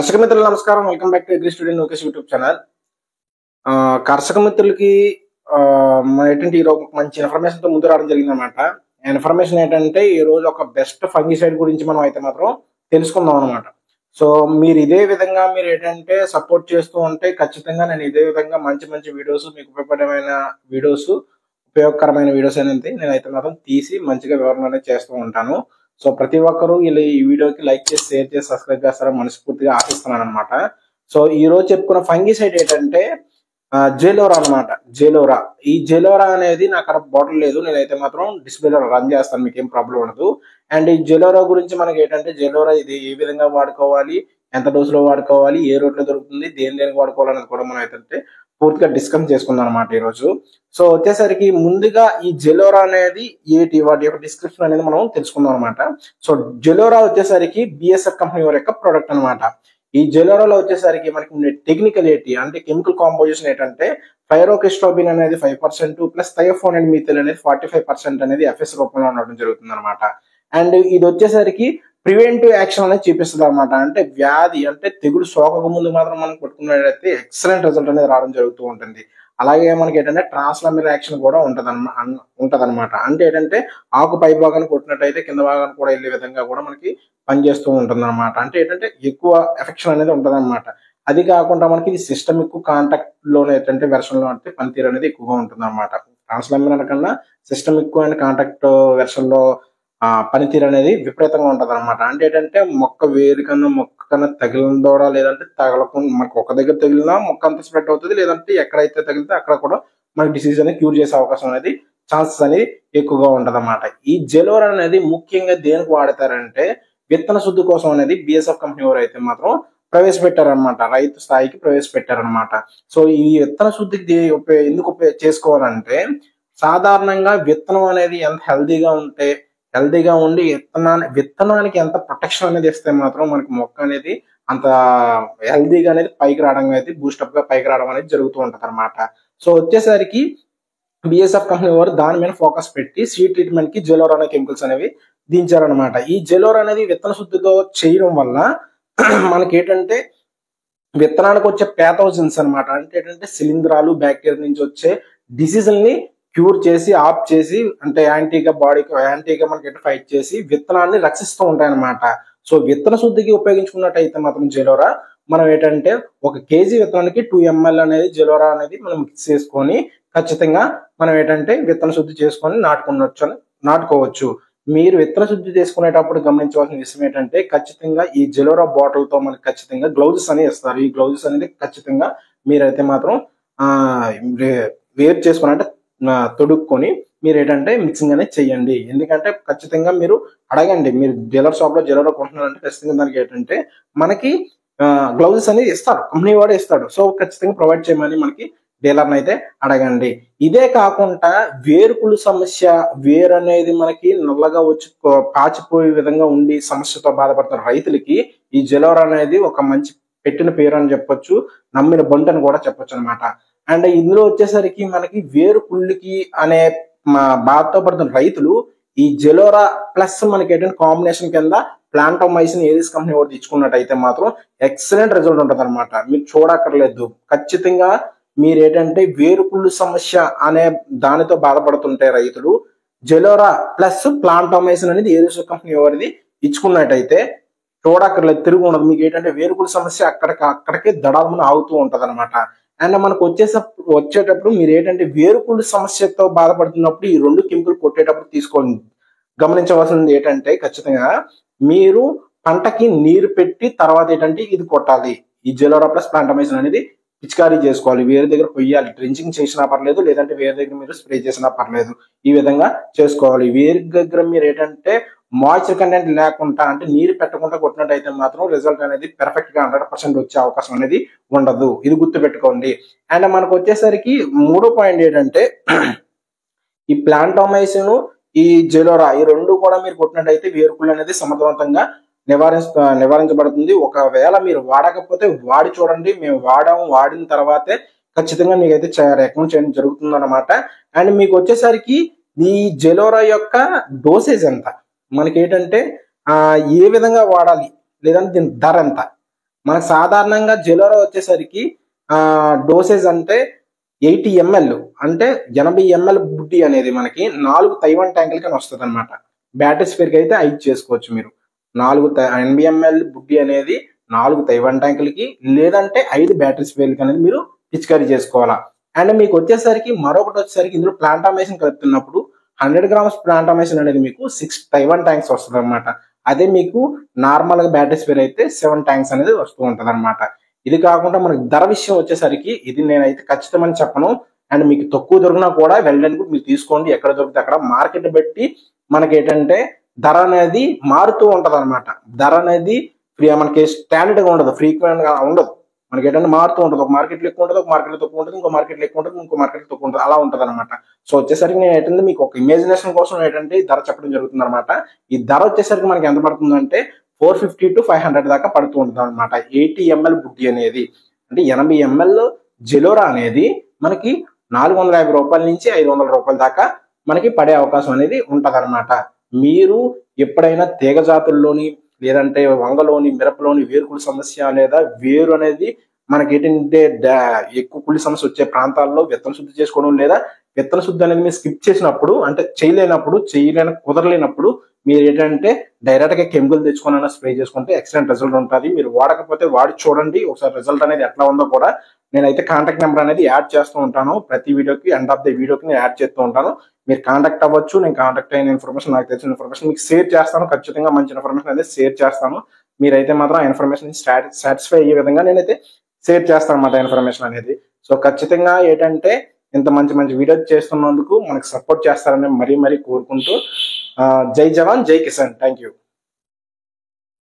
కర్షక మిత్రులు నమస్కారం. Welcome back to agri student Lokesh YouTube channel. కర్షక మిత్రులకి ఏంటంటే ఈరోజు మంచి ఇన్ఫర్మేషన్ తో ముందు రావడం జరిగింది అనమాట. ఇన్ఫర్మేషన్ ఏంటంటే ఈ రోజు ఒక బెస్ట్ ఫంగిసైడ్ గురించి మనం అయితే మాత్రం తెలుసుకుందాం అనమాట. సో మీరు ఇదే విధంగా మీరు ఏంటంటే సపోర్ట్ చేస్తూ ఉంటే ఖచ్చితంగా నేను ఇదే విధంగా మంచి మంచి వీడియోస్, మీకు ఉపయోగపడమైన వీడియోస్, ఉపయోగకరమైన వీడియోస్ అనేది నేనైతే మాత్రం తీసి మంచిగా వివరణ అనేది చేస్తూ ఉంటాను. సో ప్రతి ఒక్కరూ ఇలా ఈ వీడియోకి లైక్ చేసి, షేర్ చేసి, సబ్స్క్రైబ్ చేస్తారని మనస్ఫూర్తిగా ఆశిస్తున్నాను అనమాట. సో ఈ రోజు చెప్పుకున్న ఫంగిసైడ్ ఏంటంటే జెలోరా అనమాట. జెలోరా, ఈ జెలోరా అనేది నా అక్కడ బాటిల్ లేదు, నేనైతే మాత్రం డిస్ప్లేలో రన్ చేస్తాను, మీకు ఏం ప్రాబ్లం ఉండదు. అండ్ ఈ జెలోరా గురించి మనకి ఏంటంటే జెలోరా ఇది ఏ విధంగా వాడుకోవాలి, ఎంత డోస్ లో వాడుకోవాలి, ఏ రోడ్లో దొరుకుతుంది, దేనికి వాడుకోవాలనేది కూడా మనం అయితే పూర్తిగా డిస్కస్ చేసుకుందాం అనమాట ఈ రోజు. సో వచ్చేసరికి ముందుగా ఈ జెలోరా అనేది వాటి యొక్క డిస్క్రిప్షన్ అనేది మనం తెలుసుకుందాం అనమాట. సో జెలోరా వచ్చేసరికి బిఎస్ఎఫ్ కంపెనీ వారి యొక్క ప్రోడక్ట్ అనమాట. ఈ జెలోరాలో వచ్చేసరికి మనకి ఉండే టెక్నికల్ అంటే కెమికల్ కాంపోజిషన్ ఏంటంటే పైరోకెస్ట్రోబిన్ అనేది 5% ప్లస్ థయోఫోన్ అండ్ మీథైల్ అనేది 45% అనేది ఎఫ్ఎస్ రూపంలో ఉండడం జరుగుతుంది అనమాట. అండ్ ఇది వచ్చేసరికి ప్రివెంటివ్ యాక్షన్ అనేది చూపిస్తుంది అనమాట. అంటే వ్యాధి అంటే తెగులు సోకక ముందు మాత్రం మనం కొట్టుకున్నట్లయితే ఎక్సలెంట్ రిజల్ట్ అనేది రావడం జరుగుతూ ఉంటుంది. అలాగే మనకి ఏంటంటే ట్రాన్స్లామినల్ యాక్షన్ కూడా ఉంటదన్నమాట. అంటే ఏంటంటే ఆకు పై భాగాన్ని కొట్టినట్టయితే కింద భాగాన్ని కూడా వెళ్ళే విధంగా కూడా మనకి పనిచేస్తూ ఉంటుంది అనమాట. అంటే ఏంటంటే ఎక్కువ ఎఫెక్షన్ అనేది ఉంటుంది అనమాట. అది కాకుండా మనకి ఇది సిస్టమిక్ కాంటాక్ట్ లోనే ఏంటంటే వెర్షన్ లో అంటే పనితీరు అనేది ఎక్కువగా ఉంటుంది అనమాట. ట్రాన్స్లామినల్ కన్నా సిస్టమిక్ అండ్ కాంటాక్ట్ వెర్షన్ లో పనితీరు అనేది విపరీతంగా ఉంటది అనమాట. అంటే ఏంటంటే మొక్క వేరు కన్నా తగిలిందో లేదంటే తగలకుండా మనకు ఒక దగ్గర తగిలినా మొక్క అంతా స్ప్రెడ్ అవుతుంది, లేదంటే ఎక్కడైతే తగిలితే అక్కడ కూడా మనకి డిసీజ్ అనేది క్యూర్ చేసే అవకాశం అనేది ఛాన్సెస్ అనేది ఎక్కువగా ఉంటది అనమాట. ఈ జెలోరా అనేది ముఖ్యంగా దేనికి వాడతారంటే విత్తన శుద్ధి కోసం అనేది బిఎస్ఎఫ్ కంపెనీ వారు అయితే మాత్రం ప్రవేశపెట్టారనమాట, రైతు స్థాయికి ప్రవేశపెట్టారనమాట. సో ఈ విత్తన శుద్ధికి ఎందుకు చేసుకోవాలంటే సాధారణంగా విత్తనం అనేది ఎంత హెల్దీగా ఉండి విత్తనానికి ఎంత ప్రొటెక్షన్ అనేది ఇస్తే మాత్రం మనకి మొక్క అనేది అంత హెల్దీగా అనేది పైకి రావడం అనేది బూస్టప్ గా పైకి రావడం అనేది జరుగుతూ ఉంటది అనమాట. సో వచ్చేసరికి బిఎస్ఎఫ్ కంపెనీ వారు దాని మీద ఫోకస్ పెట్టి సీడ్ ట్రీట్మెంట్ కి జెలోరా అనే కెమికల్స్ అనేవి దించారనమాట. ఈ జెలోరా అనేది విత్తన శుద్ధితో చేయడం వల్ల మనకి ఏంటంటే విత్తనానికి వచ్చే ప్యాథోజన్స్ అనమాట. అంటే ఏంటంటే శిలీంధ్రాలు, బ్యాక్టీరియా నుంచి వచ్చే డిసీజుల్ని క్యూర్ చేసి ఆఫ్ చేసి అంటే యాంటీగా మనకి ఫైట్ చేసి విత్తనాన్ని రక్షిస్తూ ఉంటాయి అనమాట. సో విత్తన శుద్ధికి ఉపయోగించుకున్నట్టయితే మాత్రం జెలోరా మనం ఏంటంటే 1 kg విత్తనానికి 2 ml అనేది జెలోరా అనేది మనం మిక్స్ చేసుకొని ఖచ్చితంగా మనం ఏంటంటే విత్తన శుద్ధి చేసుకొని నాటుకోవచ్చు. మీరు విత్తన శుద్ధి చేసుకునేటప్పుడు గమనించవలసిన విషయం ఏంటంటే ఖచ్చితంగా ఈ జెలోరా బాటిల్ తో మనకి ఖచ్చితంగా గ్లౌజెస్ అనేవి ఇస్తారు. ఈ గ్లౌజెస్ అనేది ఖచ్చితంగా మీరైతే మాత్రం వేర్ చేసుకుని అంటే తొడుక్కొని మీరు ఏంటంటే మిక్సింగ్ అనేది చెయ్యండి. ఎందుకంటే ఖచ్చితంగా మీరు అడగండి, మీరు డీలర్ షాప్ లో జెలోరా కొంటున్నారంటే ఖచ్చితంగా దానికి ఏంటంటే మనకి గ్లౌజెస్ అనేది ఇస్తారు, కంపెనీ వాడే ఇస్తాడు. సో ఖచ్చితంగా ప్రొవైడ్ చేయమని మనకి డీలర్ అయితే అడగండి. ఇదే కాకుండా వేరుకుళ్ళు సమస్య, వేరు అనేది మనకి నల్లగా వచ్చి పాచిపోయే విధంగా ఉండి సమస్యతో బాధపడుతున్న రైతులకి ఈ జెలోరా అనేది ఒక మంచి పెట్టిన పేరు అని చెప్పొచ్చు, నమ్మిన బంటు అని కూడా చెప్పొచ్చు అనమాట. అండ్ ఇందులో వచ్చేసరికి మనకి వేరుకుళ్ళకి అనే బాధతో పడుతున్న రైతులు ఈ జెలోరా ప్లస్ మనకి ఏంటంటే కాంబినేషన్ కింద ప్లాంటోమైసిన్ ఏరిస్ కంపెనీ ఒకటి తెచ్చుకున్నట్టయితే మాత్రం ఎక్సలెంట్ రిజల్ట్ ఉంటుంది అనమాట. మీరు చూడక్కర్లేదు, ఖచ్చితంగా మీరు ఏంటంటే వేరుకుళ్ళు సమస్య అనే దానితో బాధపడుతుంటే రైతులు జెలోరా ప్లస్ ప్లాంటోమైసిన్ అనేది ఏరిస్ కంపెనీ వారిది ఇచ్చుకున్నట్టయితే చూడక్కర్లేదు, తిరుగు ఉండదు. మీకు ఏంటంటే వేరుకుళ్ళు సమస్య అక్కడికే దడాలను ఆగుతూ ఉంటది అనమాట. అండ్ మనకు వచ్చేటప్పుడు మీరు ఏంటంటే వేరుకుళ్ళు సమస్యతో బాధపడుతున్నప్పుడు ఈ 2 కెమికల్ కొట్టేటప్పుడు తీసుకోండి. గమనించవలసింది ఏంటంటే ఖచ్చితంగా మీరు పంటకి నీరు పెట్టి తర్వాత ఏంటంటే ఇది కొట్టాలి. ఈ జెలోరా ప్లస్ ప్లాంటోమైసిన్ అనేది పిచికారీ చేసుకోవాలి. వేరే దగ్గర పొయ్యాలి, డ్రించింగ్ చేసినా పర్లేదు, లేదంటే వేరే దగ్గర మీరు స్ప్రే చేసినా పర్లేదు, ఈ విధంగా చేసుకోవాలి. వేరే దగ్గర మీరు ఏంటంటే మాయిశ్చర్ కంటెంట్ లేకుండా అంటే నీరు పెట్టకుండా కొట్టినట్టయితే మాత్రం రిజల్ట్ అనేది పెర్ఫెక్ట్ గా 100% వచ్చే అవకాశం అనేది ఉండదు. ఇది గుర్తు పెట్టుకోండి. అండ్ మనకు వచ్చేసరికి 3వ పాయింట్ ఏంటంటే ఈ ప్లాంటోమైసిన్, ఈ జెలోరా ఈ 2 కూడా మీరు కొట్టినట్టయితే వేరుకుళ్ళు అనేది సమర్థవంతంగా నివారించబడుతుంది. ఒకవేళ మీరు వాడకపోతే వాడి చూడండి, మేము వాడిన తర్వాతే ఖచ్చితంగా మీకైతే రికమెండ్ చేయడం జరుగుతుంది అనమాట. అండ్ మీకు వచ్చేసరికి ఈ జెలోరా యొక్క డోసేజ్ ఎంత, మనకి ఏంటంటే ఏ విధంగా వాడాలి, లేదంటే దీని ధర ఎంత, మనకు సాధారణంగా జెలోరా వచ్చేసరికి డోసేజ్ అంటే 80 ml అంటే 80 ml బుడ్డి అనేది మనకి 4 తైవాన్ ట్యాంకులకి వస్తుంది అనమాట. బ్యాటరీ స్పేర్కి అయితే 5 చేసుకోవచ్చు మీరు. 80 ml బుడ్డి అనేది 4 తైవాన్ ట్యాంకులకి లేదంటే 5 బ్యాటరీ స్పేర్లకి అనేది మీరు పిచికారీ చేసుకోవాలా. అండ్ మీకు వచ్చేసరికి మరొకటి వచ్చేసరికి ఇందులో ప్లాంటామేషన్ కలుపుతున్నప్పుడు 100 grams ప్లాంటామేషన్ అనేది మీకు 6 తైవాన్ ట్యాంక్స్ వస్తుంది అనమాట. అదే మీకు నార్మల్ గా బ్యాటరీ స్పేర్ అయితే 7 ట్యాంక్స్ అనేది వస్తూ ఉంటది అనమాట. ఇది కాకుండా మనకి ధర విషయం వచ్చేసరికి ఇది నేనైతే ఖచ్చితమని చెప్పను. అండ్ మీకు తక్కువ దొరికినా కూడా వెళ్ళడానికి మీరు తీసుకోండి. ఎక్కడ దొరికితే అక్కడ మార్కెట్ బట్టి మనకి ఏంటంటే ధర అనేది మారుతూ ఉంటది అనమాట. ధర అనేది మనకి స్టాండర్డ్ గా ఉండదు, ఫ్రీక్వెంట్ గా ఉండదు. మనకి ఏంటంటే మారుతూ ఉంటుంది. ఒక మార్కెట్లో ఎక్కువ ఉంటుంది, ఒక మార్కెట్లో తక్కువ ఉంటుంది, ఇంకో మార్కెట్లో ఎక్కువ ఉంటుంది, ఇంకో మార్కెట్లో తక్కువ ఉంటుంది, అలా ఉంటుంది అనమాట. సో వచ్చేసరికి నేను ఏంటంటే మీకు ఒక ఇమాజినేషన్ కోసం ఏంటంటే ఈ ధర చెప్పడం జరుగుతుంది అనమాట. ఈ ధర వచ్చేసరికి మనకి ఎంత పడుతుందంటే 450 to 500 దాకా పడుతూ ఉంటుంది అనమాట. 80 ml బుడ్డి అనేది అంటే 80 ml జెలోరా అనేది మనకి 450 రూపాయల నుంచి 500 రూపాయల దాకా మనకి పడే అవకాశం అనేది ఉంటది అనమాట. మీరు ఎప్పుడైనా తీగ జాతుల్లోని లేదంటే వంగలోని మిరపలోని వేరుకుళ్ళు సమస్య లేదా వేరు అనేది మనకి ఏంటంటే ఎక్కువ కుళ్ళి సమస్య వచ్చే ప్రాంతాల్లో విత్తన శుద్ధి చేసుకోవడం లేదా విత్తన శుద్ధి అనేది మీరు స్కిప్ చేసినప్పుడు అంటే కుదరలేనప్పుడు మీరు ఏంటంటే డైరెక్ట్ గా కెమికల్ తెచ్చుకొని స్ప్రే చేసుకుంటే ఎక్సలెంట్ రిజల్ట్ ఉంటుంది. మీరు వాడకపోతే వాడి చూడండి ఒకసారి రిజల్ట్ అనేది ఎట్లా ఉందో కూడా. నేనైతే కాంటాక్ట్ నెంబర్ అనేది యాడ్ చేస్తూ ఉంటాను. ప్రతి వీడియోకి ఎండ్ ఆఫ్ ద వీడియోకి నేను యాడ్ చేస్తూ ఉంటాను. మీరు కాంటాక్ట్ అవ్వచ్చు. నేను కాంటాక్ట్ అయిన ఇన్ఫర్మేషన్, నాకు తెలిసిన ఇన్ఫర్మేషన్ మీకు షేర్ చేస్తాను. ఖచ్చితంగా మంచి ఇన్ఫర్మేషన్ అనేది షేర్ చేస్తాను. మీరైతే మాత్రం ఆ ఇన్ఫర్మేషన్ సాటిస్ఫై అయ్యే విధంగా నేనైతే షేర్ చేస్తాను అన్నమాట ఇన్ఫర్మేషన్ అనేది. సో ఖచ్చితంగా ఏంటంటే ఇంత మంచి మంచి వీడియో చేస్తున్నందుకు మనకు సపోర్ట్ చేస్తారని మరీ కోరుకుంటూ జై జవాన్ జై కిసాన్. Thank you.